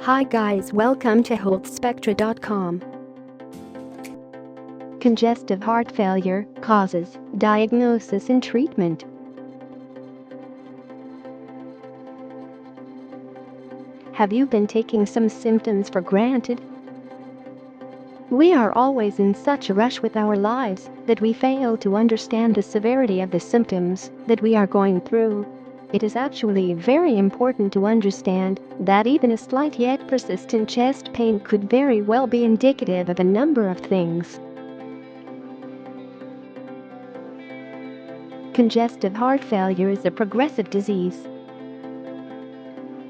Hi guys, welcome to Healthspectra.com. Congestive heart failure, causes, diagnosis and treatment. Have you been taking some symptoms for granted? We are always in such a rush with our lives that we fail to understand the severity of the symptoms that we are going through. It is actually very important to understand that even a slight yet persistent chest pain could very well be indicative of a number of things. Congestive heart failure is a progressive disease.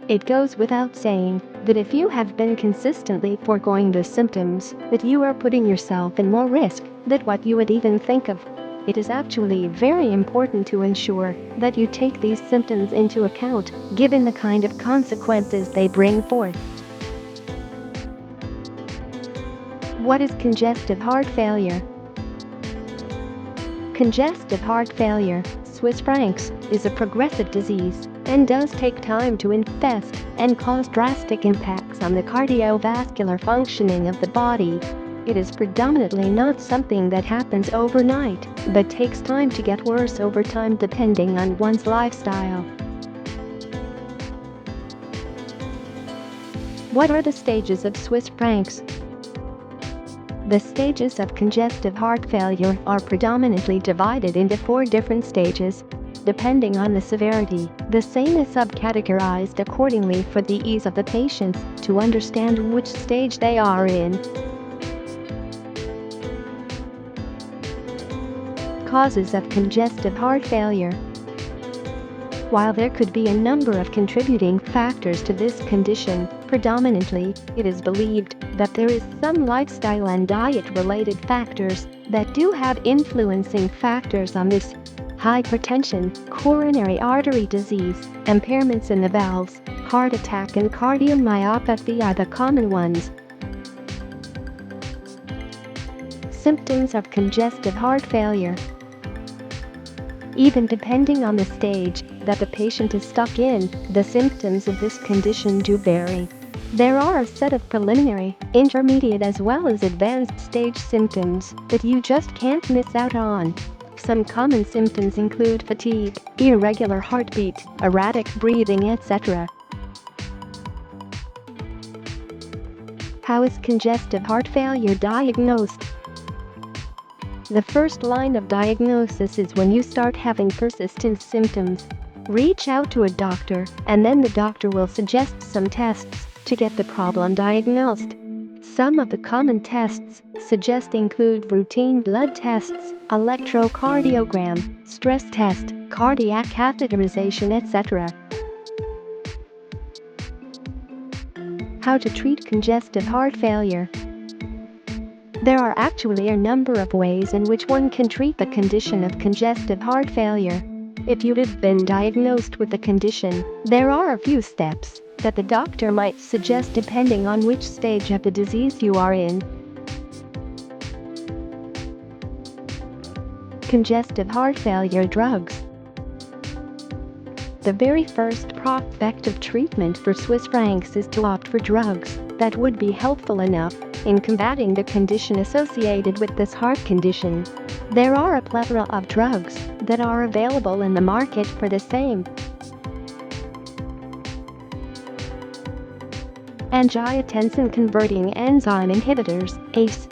It goes without saying that if you have been consistently foregoing the symptoms, that you are putting yourself in more risk than what you would even think of. It is actually very important to ensure that you take these symptoms into account, given the kind of consequences they bring forth. What is congestive heart failure? Congestive heart failure, Swiss francs, is a progressive disease and does take time to infest and cause drastic impacts on the cardiovascular functioning of the body. It is predominantly not something that happens overnight, but takes time to get worse over time depending on one's lifestyle. What are the stages of Swiss francs? The stages of congestive heart failure are predominantly divided into 4 different stages. Depending on the severity, the same is subcategorized accordingly for the ease of the patients to understand which stage they are in. Causes of congestive heart failure. While there could be a number of contributing factors to this condition, predominantly, it is believed that there is some lifestyle and diet-related factors that do have influencing factors on this. Hypertension, coronary artery disease, impairments in the valves, heart attack and cardiomyopathy are the common ones. Symptoms of congestive heart failure. Even depending on the stage that the patient is stuck in, the symptoms of this condition do vary. There are a set of preliminary, intermediate as well as advanced stage symptoms that you just can't miss out on. Some common symptoms include fatigue, irregular heartbeat, erratic breathing, etc. How is congestive heart failure diagnosed? The first line of diagnosis is when you start having persistent symptoms. Reach out to a doctor, and then the doctor will suggest some tests to get the problem diagnosed. Some of the common tests suggest include routine blood tests, electrocardiogram, stress test, cardiac catheterization, etc. How to treat congestive heart failure. There are actually a number of ways in which one can treat the condition of congestive heart failure. If you have been diagnosed with the condition, there are a few steps that the doctor might suggest depending on which stage of the disease you are in. Congestive heart failure drugs. The very first prospective treatment for Swiss francs is to opt for drugs that would be helpful enough in combating the condition associated with this heart condition. There are a plethora of drugs that are available in the market for the same. Angiotensin converting enzyme inhibitors, ACE.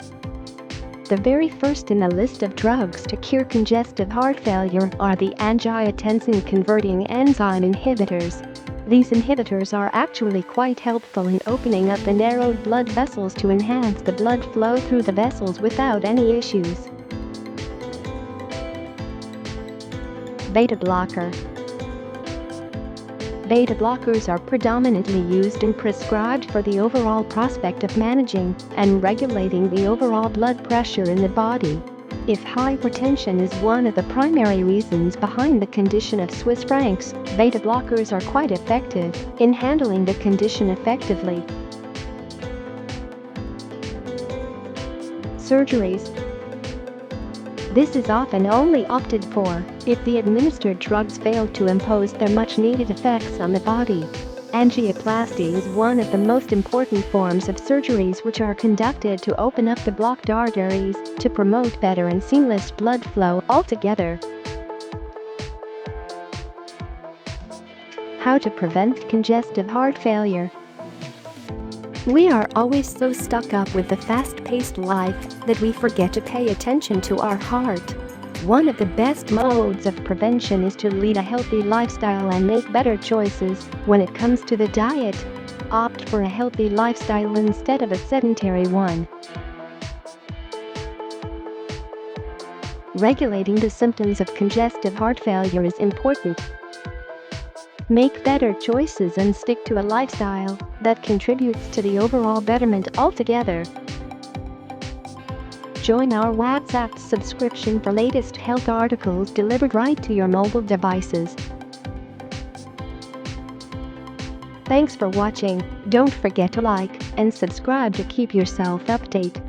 The very first in the list of drugs to cure congestive heart failure are the angiotensin converting enzyme inhibitors. These inhibitors are actually quite helpful in opening up the narrowed blood vessels to enhance the blood flow through the vessels without any issues. Beta blocker. Beta blockers are predominantly used and prescribed for the overall prospect of managing and regulating the overall blood pressure in the body. If hypertension is one of the primary reasons behind the condition of Swiss francs, beta blockers are quite effective in handling the condition effectively. Surgeries. This is often only opted for if the administered drugs fail to impose their much-needed effects on the body. Angioplasty is one of the most important forms of surgeries which are conducted to open up the blocked arteries to promote better and seamless blood flow altogether. How to prevent congestive heart failure. We are always so stuck up with the fast-paced life that we forget to pay attention to our heart. One of the best modes of prevention is to lead a healthy lifestyle and make better choices when it comes to the diet. Opt for a healthy lifestyle instead of a sedentary one. Regulating the symptoms of congestive heart failure is important. Make better choices and stick to a lifestyle that contributes to the overall betterment altogether. Join our WhatsApp subscription for latest health articles delivered right to your mobile devices. Thanks for watching. Don't forget to like and subscribe to keep yourself updated.